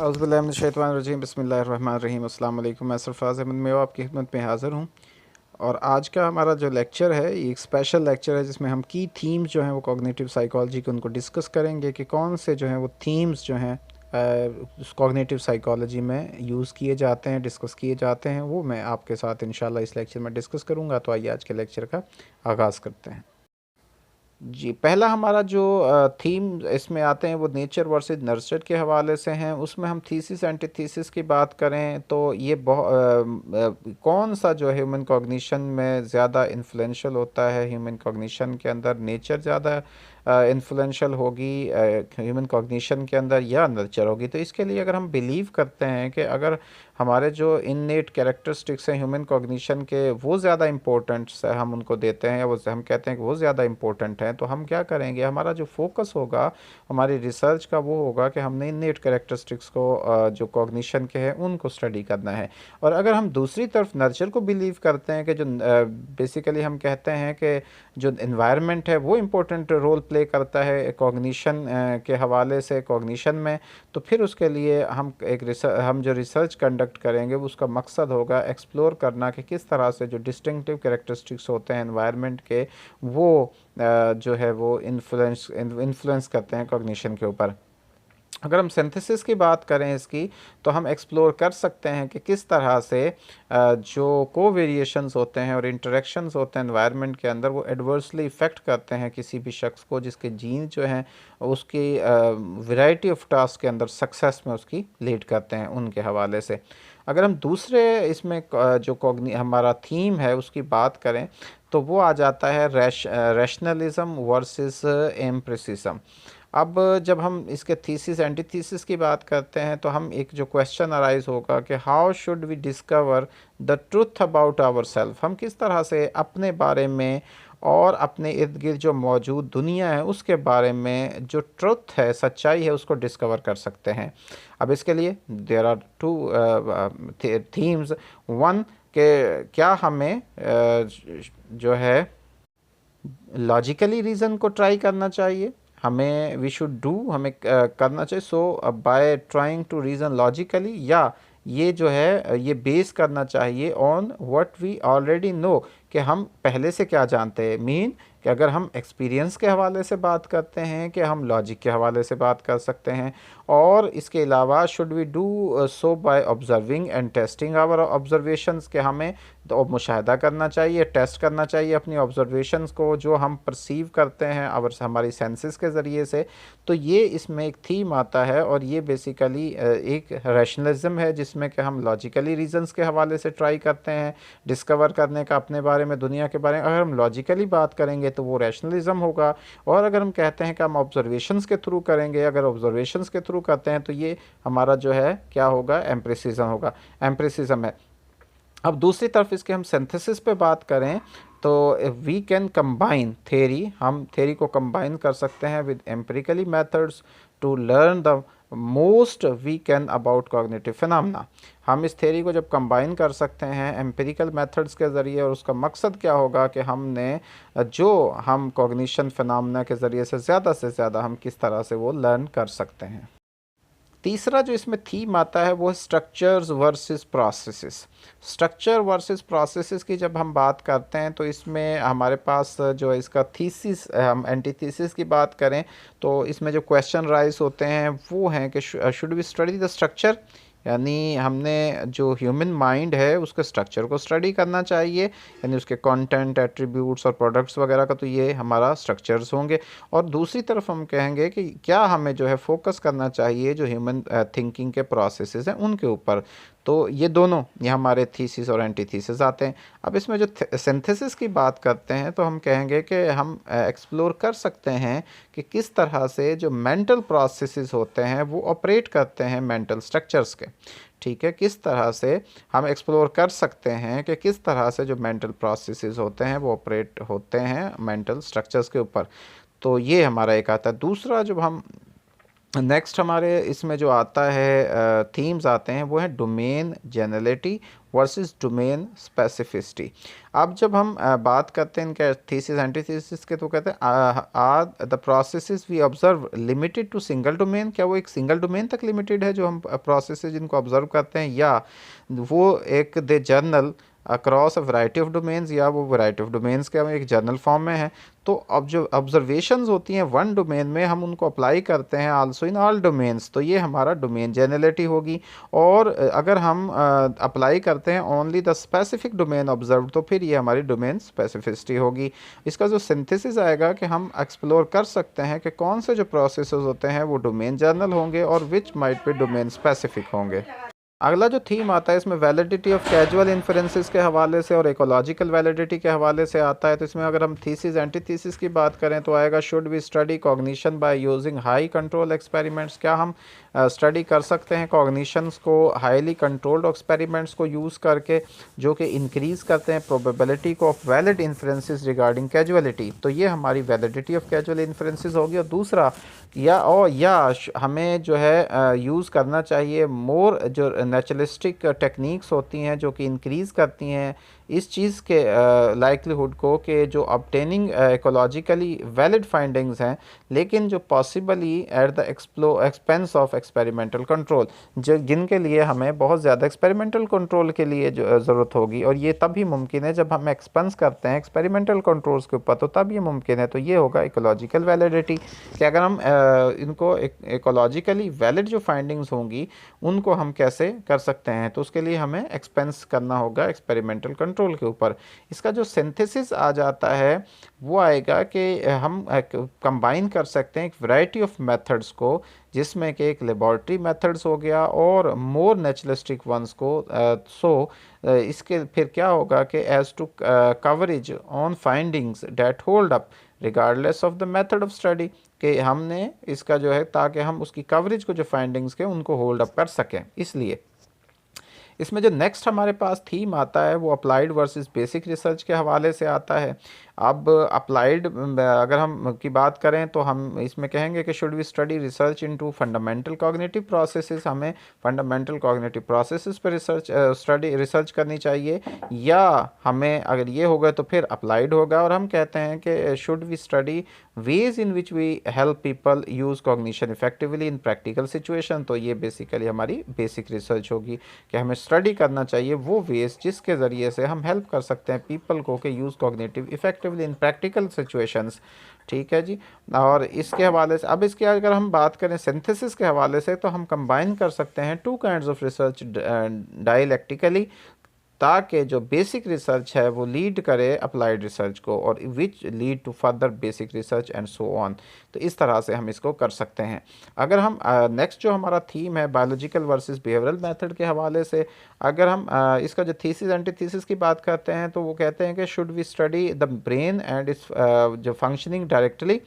औज़ुबिल्लाहिमिनश्शैतानिर्रजीम बिस्मिल्लाहिर्रहमानिर्रहीम अस्सलाम वालेकुम। मैं सरफराज अहमद मेवा आपकी खिदमत में हाज़िर हूँ। और आज का हमारा जो लेक्चर है ये एक स्पेशल लेक्चर है जिसमें हम की थीम्स जो हैं वो कॉग्निटिव साइकोलॉजी के उनको डिस्कस करेंगे कि कौन से जो हैं वो थीम्स जो हैं कॉग्निटिव साइकोलॉजी में यूज़ किए जाते हैं, डिस्कस किए जाते हैं, वो मैं आपके साथ इंशाल्लाह इस लेक्चर में डिस्कस करूँगा। तो आइए आज के लेक्चर का आगाज़ करते हैं। जी, पहला हमारा जो थीम इसमें आते हैं वो नेचर वर्सेस नर्चर के हवाले से हैं। उसमें हम थीसिस एंटीथीसिस की बात करें तो ये कौन सा जो है ह्यूमन कॉग्निशन में ज़्यादा इन्फ्लुएंशियल होता है, ह्यूमन कॉग्निशन के अंदर नेचर ज़्यादा इन्फ्लुएंशियल होगी ह्यूमन कॉग्निशन के अंदर या नर्चर होगी। तो इसके लिए अगर हम बिलीव करते हैं कि अगर हमारे जो इननेट कैरेक्टरिस्टिक्स हैं ह्यूमन कॉग्निशन के वो ज़्यादा इंपॉर्टेंट्स है, हम उनको देते हैं या वो हम कहते हैं कि वो ज़्यादा इंपॉर्टेंट हैं, तो हम क्या करेंगे, हमारा जो फोकस होगा हमारी रिसर्च का वो होगा कि हमने इननेट कैरेक्टरिस्टिक्स को जो कॉग्निशन के हैं उनको स्टडी करना है। और अगर हम दूसरी तरफ नर्चर को बिलीव करते हैं कि जो बेसिकली हम कहते हैं कि जो इन्वायरमेंट है वो इम्पोर्टेंट रोल प्ले करता है कॉग्निशन के हवाले से कॉग्निशन में, तो फिर उसके लिए हम जो रिसर्च कंडक्ट करेंगे उसका मकसद होगा एक्सप्लोर करना कि किस तरह से जो डिस्टिंक्टिव कैरेक्टरिस्टिक्स होते हैं एनवायरनमेंट के वो जो है वो इन्फ्लुएंस करते हैं कॉग्निशन के ऊपर। अगर हम सिंथेसिस की बात करें इसकी तो हम एक्सप्लोर कर सकते हैं कि किस तरह से जो कोवेरिएशंस होते हैं और इंटरेक्शंस होते हैं एनवायरनमेंट के अंदर वो एडवर्सली इफ़ेक्ट करते हैं किसी भी शख्स को जिसके जीन जो हैं उसकी वैरायटी ऑफ टास्क के अंदर सक्सेस में उसकी लीड करते हैं उनके हवाले से। अगर हम दूसरे इसमें जो हमारा थीम है उसकी बात करें तो वो आ जाता है रैशनलिज्म वर्सेस एम्प्रिसिज्म। अब जब हम इसके थीसिस एंटीथीसिस की बात करते हैं तो हम एक जो क्वेश्चन अराइज होगा कि how should we discover the truth about our self, हम किस तरह से अपने बारे में और अपने इर्द गिर्द जो मौजूद दुनिया है उसके बारे में जो ट्रुथ है, सच्चाई है, उसको डिस्कवर कर सकते हैं। अब इसके लिए there are two themes. One के क्या हमें जो है लॉजिकली रीज़न को ट्राई करना चाहिए, हमें वी शुड डू हमें करना चाहिए so by trying to reason logically, या ये जो है ये बेस करना चाहिए on what we already know कि हम पहले से क्या जानते हैं। मीन कि अगर हम एक्सपीरियंस के हवाले से बात करते हैं कि हम लॉजिक के हवाले से बात कर सकते हैं। और इसके अलावा should we do so by observing and testing our observations, के हमें तो मुशाहिदा करना चाहिए, टेस्ट करना चाहिए अपनी ऑब्जर्वेशंस को जो हम परसीव करते हैं और हमारी सेंसेस के ज़रिए से। तो ये इसमें एक थीम आता है और ये बेसिकली एक रैशनलिज्म है जिसमें कि हम लॉजिकली रीज़न्स के हवाले से ट्राई करते हैं डिस्कवर करने का अपने बारे में, दुनिया के बारे में। अगर हम लॉजिकली बात करेंगे तो वो रैशनलिज्म होगा, और अगर हम कहते हैं कि हम ऑब्जर्वेशंस के थ्रू करेंगे, अगर ऑब्जर्वेशंस के थ्रू करते हैं तो ये हमारा जो है क्या होगा, एम्प्रिसिज्म होगा, एम्प्रिसिज्म है। अब दूसरी तरफ इसके हम सिंथेसिस पे बात करें तो वी कैन कंबाइन थेरी, हम थेरी को कंबाइन कर सकते हैं with empirically methods to learn the most we can about cognitive phenomena. हम इस थेरी को जब कंबाइन कर सकते हैं एम्पिरिकल मेथड्स के ज़रिए, और उसका मकसद क्या होगा कि हमने जो हम कॉग्निशन फिनोमेना के ज़रिए से ज़्यादा हम किस तरह से वो लर्न कर सकते हैं। तीसरा जो इसमें थीम आता है वो है structures versus processes. Structure versus processes की जब हम बात करते हैं तो इसमें हमारे पास जो इसका थीसिस, हम एंटीथीसिस की बात करें तो इसमें जो क्वेश्चन राइज होते हैं वो हैं कि should we study the structure, यानी हमने जो ह्यूमन माइंड है उसके स्ट्रक्चर को स्टडी करना चाहिए, यानी उसके कंटेंट, एट्रीब्यूट्स और प्रोडक्ट्स वगैरह का, तो ये हमारा स्ट्रक्चर्स होंगे। और दूसरी तरफ हम कहेंगे कि क्या हमें जो है फोकस करना चाहिए जो ह्यूमन थिंकिंग के प्रोसेसेस हैं उनके ऊपर। तो ये दोनों ये हमारे थीसिस और एंटीथीसिस आते हैं। अब इसमें जो सिंथेसिस की बात करते हैं तो हम कहेंगे कि हम एक्सप्लोर कर सकते हैं कि किस तरह से जो मेंटल प्रोसेसेस होते हैं वो ऑपरेट करते हैं मेंटल स्ट्रक्चर्स के। ठीक है, किस तरह से हम एक्सप्लोर कर सकते हैं कि किस तरह से जो मेंटल प्रोसेसेस होते हैं वो ऑपरेट होते हैं मेंटल स्ट्रक्चर्स के ऊपर। तो ये हमारा एक आता है। दूसरा जब हम नेक्स्ट हमारे इसमें जो आता है थीम्स आते हैं वो है domain generality versus domain specificity. अब जब हम बात करते हैं इनके थीसिस एंटीथीसिस के, तो कहते हैं are the processes we observe limited to single domain, क्या वो एक सिंगल डोमेन तक लिमिटेड है जो हम प्रोसेसेस जिनको ऑब्जर्व करते हैं, या वो एक the general across a variety of domains, या वो वैरायटी ऑफ डोमेन्स के हम एक जर्नल फॉर्म में है। तो अब जो ऑब्जर्वेशंस होती हैं वन डोमेन में हम उनको अप्लाई करते हैं आल्सो इन ऑल डोमेन्स, तो ये हमारा डोमेन जनरलिटी होगी। और अगर हम अप्लाई करते हैं only the specific domain observe, तो फिर ये हमारी डोमेन स्पेसिफिसिटी होगी। इसका जो सिंथेसिस आएगा कि हम एक्सप्लोर कर सकते हैं कि कौन से जो प्रोसेस होते हैं वो डोमेन जर्नल होंगे और which might be domain specific होंगे। अगला जो थीम आता है इसमें वैलिडिटी ऑफ कैजुअल इन्फ्रेंसेस के हवाले से और इकोलॉजिकल वैलिडिटी के हवाले से आता है। तो इसमें अगर हम थीसिस एंटीथीसिस की बात करें तो आएगा should we study cognition by using high control experiments, क्या हम स्टडी कर सकते हैं कॉग्निशंस को हाईली कंट्रोल्ड एक्सपेरिमेंट्स को यूज़ करके, जो कि इंक्रीज़ करते हैं प्रोबेबिलिटी को of valid inferences regarding causality. तो ये हमारी वैलिडिटी ऑफ कैजुअल इन्फ्रेंसेस होगी। और दूसरा या हमें जो है यूज़ करना चाहिए मोर जो नेचुरलिस्टिक टेक्निक्स होती हैं जो कि इंक्रीज़ करती हैं इस चीज़ के लाइक्लीहुड को कि जो ऑब्टेनिंग इकोलॉजिकली वैलिड फाइंडिंग्स हैं, लेकिन जो possibly at the expense of experimental control, जो जिनके लिए हमें बहुत ज़्यादा एक्सपेरिमेंटल कंट्रोल के लिए जो ज़रूरत होगी, और ये तभी मुमकिन है जब हम एक्सपेंस करते हैं एक्सपेरिमेंटल कंट्रोल्स के ऊपर, तो तब ये मुमकिन है। तो ये होगा इकोलॉजिकल वैलिडिटी कि अगर हम इनको इकोलॉजिकली वैलिड जो फाइंडिंग्स होंगी उनको हम कैसे कर सकते हैं, तो उसके लिए हमें एक्सपेंस करना होगा एक्सपेरिमेंटल कंट्रोल के ऊपर। इसका जो सिंथेसिस आ जाता है वो आएगा कि हम कंबाइन कर सकते हैं एक वैरायटी ऑफ मेथड्स को, जिसमें कि एक लेबॉर्ट्री मेथड्स हो गया और मोर नेचुरलिस्टिक वंस को। इसके फिर क्या होगा कि as to coverage on findings that hold up regardless of the method of study, कि हमने इसका जो है ताकि हम उसकी कवरेज को जो फाइंडिंग्स के उनको होल्ड अप कर सकें। इसलिए इसमें जो नेक्स्ट हमारे पास थीम आता है वो अप्लाइड वर्सेस बेसिक रिसर्च के हवाले से आता है। अब अप्लाइड अगर हम की बात करें तो हम इसमें कहेंगे कि should we study research into fundamental cognitive processes, हमें फंडामेंटल कॉग्निटिव प्रोसेसेस पर रिसर्च करनी चाहिए, या हमें अगर ये होगा तो फिर अप्लाइड होगा। और हम कहते हैं कि should we study ways in which we help people use cognition effectively in practical situation. तो ये बेसिकली हमारी बेसिक रिसर्च होगी कि हमें स्टडी करना चाहिए वो वेज जिसके ज़रिए से हम हेल्प कर सकते हैं पीपल को कि use cognitive effectively in practical situations. ठीक है जी। और इसके हवाले से अब इसके अगर हम बात करें सिंथेसिस के हवाले से, तो हम कंबाइन कर सकते हैं टू काइंड्स ऑफ रिसर्च डायलेक्टिकली, ताकि जो बेसिक रिसर्च है वो लीड करे अप्लाइड रिसर्च को, और which lead to further basic research and so on. तो इस तरह से हम इसको कर सकते हैं। अगर हम नेक्स्ट जो हमारा थीम है बायोलॉजिकल वर्सेस बिहेवियरल मेथड के हवाले से, अगर हम इसका जो थीसिस एंटीथीसिस की बात करते हैं तो वो कहते हैं कि should we study the brain and its जो फंक्शनिंग डायरेक्टली,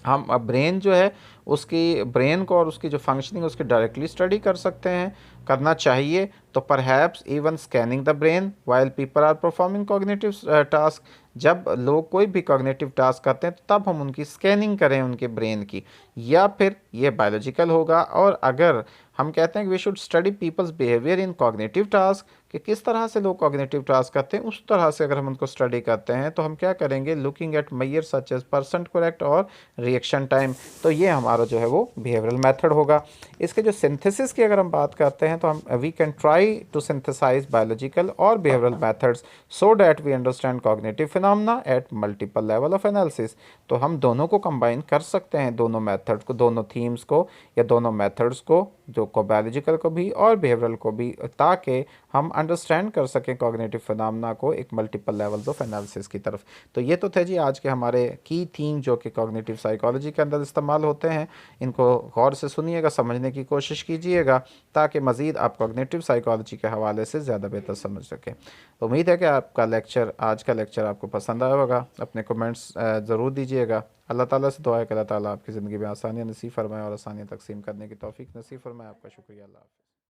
हम ब्रेन जो है उसकी ब्रेन को और उसकी जो फंक्शनिंग उसकी डायरेक्टली स्टडी कर सकते हैं, करना चाहिए। तो perhaps even scanning the brain while people are performing cognitive task, जब लोग कोई भी कॉग्निटिव टास्क करते हैं तो तब हम उनकी स्कैनिंग करें उनके ब्रेन की, या फिर ये बायोलॉजिकल होगा। और अगर हम कहते हैं कि we should study people's behaviour in cognitive task, कि किस तरह से लोग कॉग्निटिव टास्क करते हैं, उस तरह से अगर हम उनको स्टडी करते हैं तो हम क्या करेंगे, looking at measure such as percent correct और रिएक्शन टाइम। तो ये हमारा जो है वो बिहेवियरल मेथड होगा। इसके जो सिंथेसिस की अगर हम बात करते हैं तो हम we can try to synthesize biological और behavioural methods so that we understand cognitive phenomena at multiple level of analysis. तो हम दोनों को कंबाइन कर सकते हैं, दोनों मेथड को, दोनों थीम्स को या दोनों मेथड्स को, जो को बायोलॉजिकल को भी और बिहेवियरल को भी, ताकि हम अंडरस्टैंड कर सकें कॉग्निटिव फिनोमेना को एक मल्टीपल लेवल्स ऑफ एनालिसिस की तरफ। तो ये तो थे जी आज के हमारे की थीम जो कि कॉग्निटिव साइकोलॉजी के अंदर इस्तेमाल होते हैं। इनको गौर से सुनिएगा, समझने की कोशिश कीजिएगा, ताकि मज़ीद आप कॉग्निटिव साइकोलॉजी के हवाले से ज़्यादा बेहतर समझ सकें। तो उम्मीद है कि आपका लेक्चर, आज का लेक्चर आपको पसंद आया होगा। अपने कमेंट्स ज़रूर दीजिएगा। अल्लाह ताला से दुआ है कि अल्लाह ताला आपकी ज़िंदगी में आसानियाँ नसीब फरमाए और आसानियाँ तकसीम करने की तौफीक नसीब फरमाए। आपका शुक्रिया। अल्लाह हाफ़िज़।